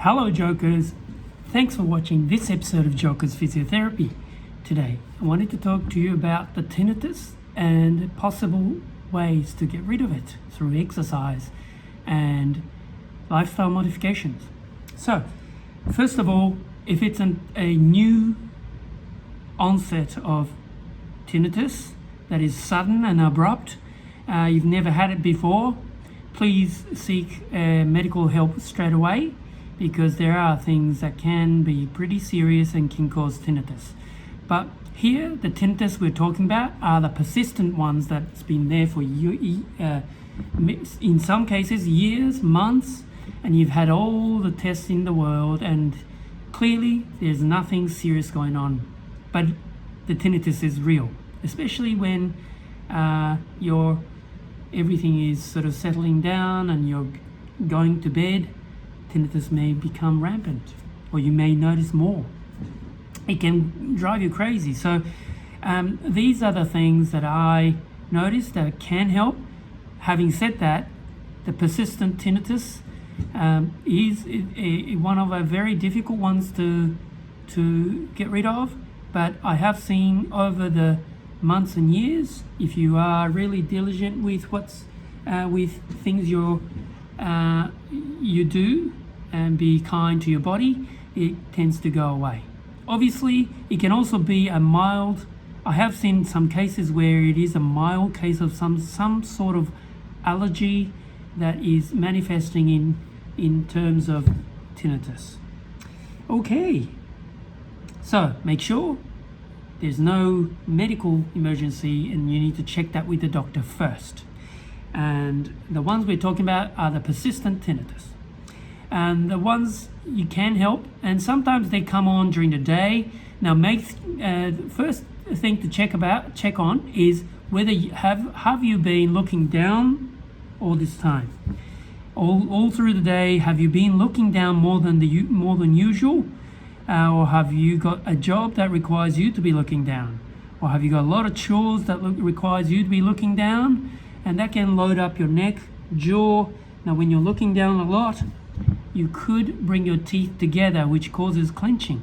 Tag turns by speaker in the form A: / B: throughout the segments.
A: Hello Jokers, thanks for watching this episode of Jokers Physiotherapy. Today I wanted to talk to you about the tinnitus and possible ways to get rid of it through exercise and lifestyle modifications. So first of all, if it's a new onset of tinnitus that is sudden and abrupt, you've never had it before, please seek medical help straight away, because there are things that can be pretty serious and can cause tinnitus. But here, the tinnitus we're talking about are the persistent ones that's been there for in some cases years, months, and you've had all the tests in the world and clearly there's nothing serious going on. But the tinnitus is real, especially when everything is sort of settling down and you're going to bed. Tinnitus may become rampant, or you may notice more. It can drive you crazy. So these are the things that I noticed that can help. Having said that, the persistent tinnitus is one of the very difficult ones to get rid of. But I have seen over the months and years, if you are really diligent with with things you do and be kind to your body, it tends to go away. Obviously, it can also be a mild. I have seen some cases where it is a mild case of some sort of allergy that is manifesting in terms of tinnitus. Okay, so make sure there's no medical emergency and you need to check that with the doctor first. And the ones we're talking about are the persistent tinnitus. And the ones you can help, and sometimes they come on during the day. Now, the first thing to check on is whether have you been looking down all this time, all through the day. Have you been looking down more than usual, or have you got a job that requires you to be looking down, or have you got a lot of chores that requires you to be looking down, and that can load up your neck, jaw. Now, when you're looking down a lot, you could bring your teeth together, which causes clenching.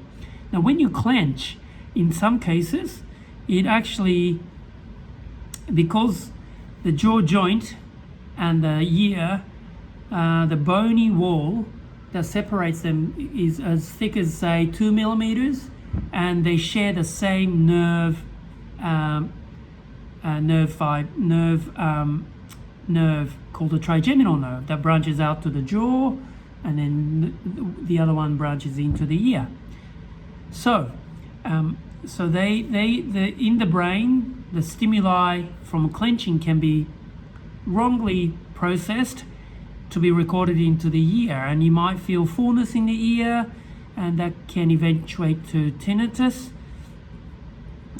A: Now, when you clench, in some cases, it actually, because the jaw joint and the ear, the bony wall that separates them is as thick as, say, 2 millimeters, and they share the same nerve called the trigeminal nerve that branches out to the jaw, and then the other one branches into the ear. So they in the brain, the stimuli from clenching can be wrongly processed to be recorded into the ear, and you might feel fullness in the ear, and that can eventuate to tinnitus,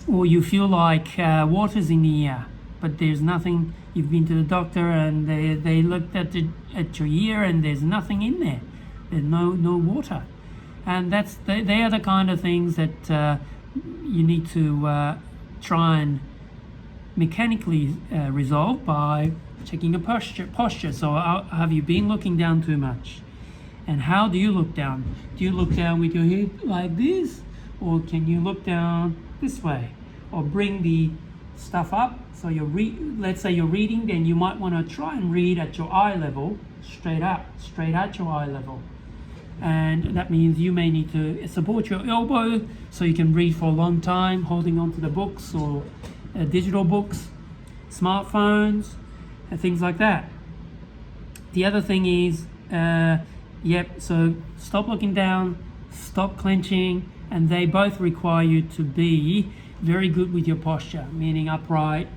A: or you feel like water's in the ear, but there's nothing. You've been to the doctor and they looked at your ear and there's nothing in there. There's no water, and they are the kind of things that you need to try and mechanically resolve by checking a posture. So have you been looking down too much? And how do you look down? Do you look down with your head like this, or can you look down this way, or bring the stuff up? So let's say you're reading, then you might want to try and read at your eye level, straight at your eye level. And that means you may need to support your elbow so you can read for a long time, holding onto the books or digital books, smartphones, and things like that. The other thing is, so stop looking down, stop clenching, and they both require you to be very good with your posture, meaning upright,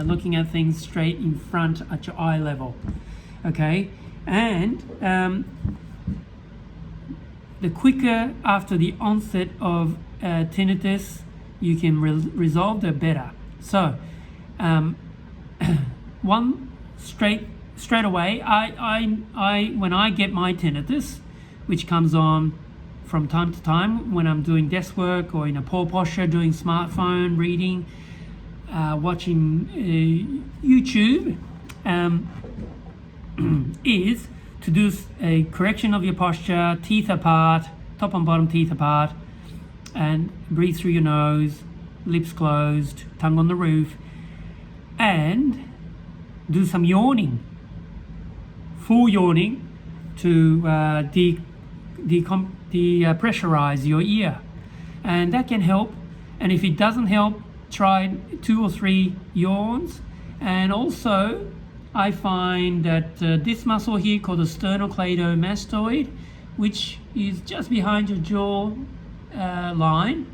A: looking at things straight in front at your eye level. Okay, and the quicker after the onset of tinnitus you can resolve, the better. So one straight away, I when I get my tinnitus, which comes on from time to time when I'm doing desk work or in a poor posture, doing smartphone, reading, watching YouTube, is to do a correction of your posture, teeth apart, top and bottom teeth apart, and breathe through your nose, lips closed, tongue on the roof, and do some yawning, full yawning, to de-pressurize your ear, and that can help. And if it doesn't help, try 2 or 3 yawns. And also I find that this muscle here called the Sternocleidomastoid, which is just behind your jaw line,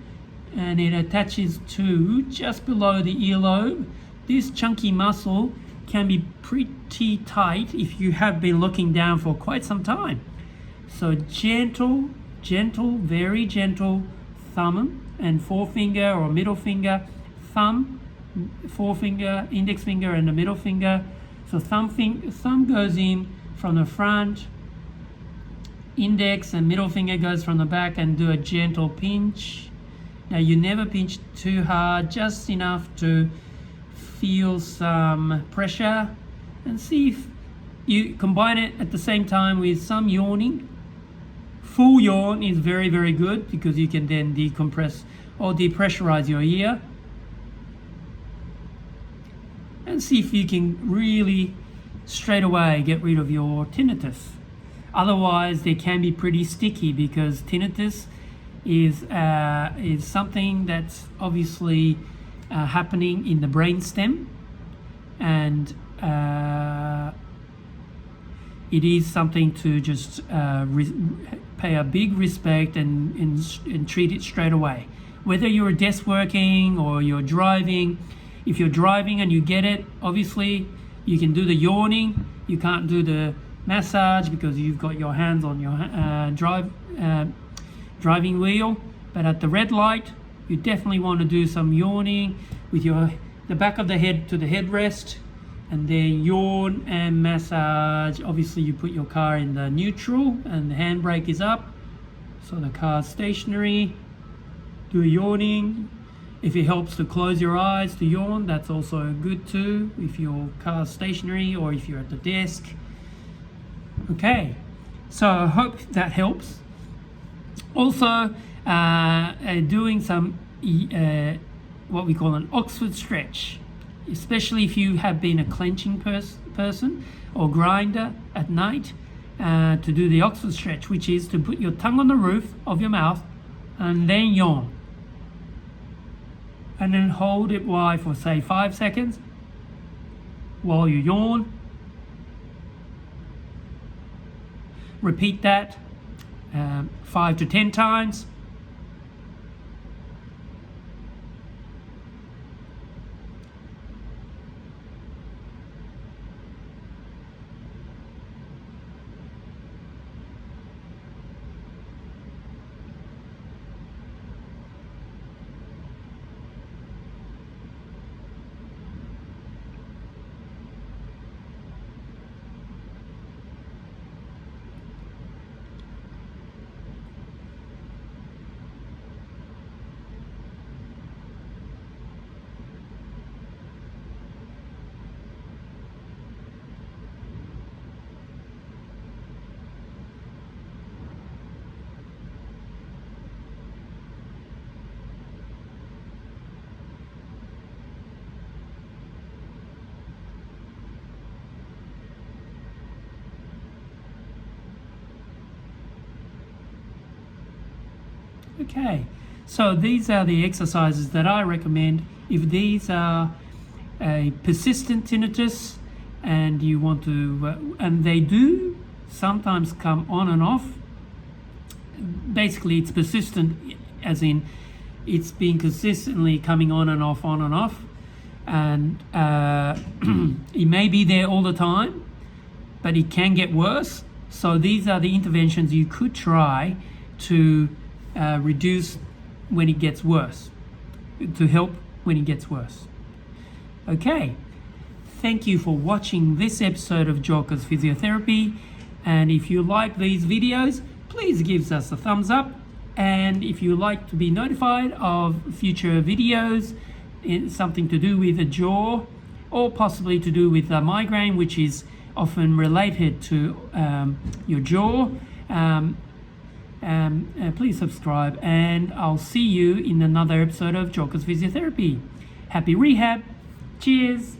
A: and it attaches to just below the earlobe. This chunky muscle can be pretty tight if you have been looking down for quite some time. So gentle, very gentle thumb and forefinger or middle finger, thumb, forefinger, index finger, and the middle finger. So thumb goes in from the front, index and middle finger goes from the back, and do a gentle pinch. Now you never pinch too hard, just enough to feel some pressure, and see if you combine it at the same time with some yawning. Full yawn is very, very good because you can then decompress or depressurize your ear, and see if you can really straight away get rid of your tinnitus. Otherwise, they can be pretty sticky, because tinnitus is something that's obviously happening in the brain stem, and it is something to just pay a big respect and treat it straight away. Whether you're desk working or you're driving, if you're driving and you get it, obviously you can do the yawning. You can't do the massage because you've got your hands on your driving wheel. But at the red light, you definitely want to do some yawning with the back of the head to the headrest, and then yawn and massage. Obviously you put your car in the neutral and the handbrake is up, so the car's stationary. Do a yawning. If it helps to close your eyes to yawn, that's also good too, if your car's stationary or if you're at the desk. Okay, so I hope that helps. Also, doing some what we call an Oxford stretch, especially if you have been a clenching person or grinder at night, to do the Oxford stretch, which is to put your tongue on the roof of your mouth and then yawn. And then hold it wide for say 5 seconds while you yawn. Repeat that 5 to 10 times. Okay, so these are the exercises that I recommend if these are a persistent tinnitus and you want to, and they do sometimes come on and off. Basically, it's persistent as in it's been consistently coming on and off, and it may be there all the time, but it can get worse. So these are the interventions you could try to reduce when it gets worse, to help when it gets worse. Okay, thank you for watching this episode of Joker's Physiotherapy, and if you like these videos, please give us a thumbs up, and if you like to be notified of future videos, something to do with the jaw or possibly to do with migraine, which is often related to your jaw. Please subscribe, and I'll see you in another episode of Joker's Physiotherapy. Happy rehab. Cheers.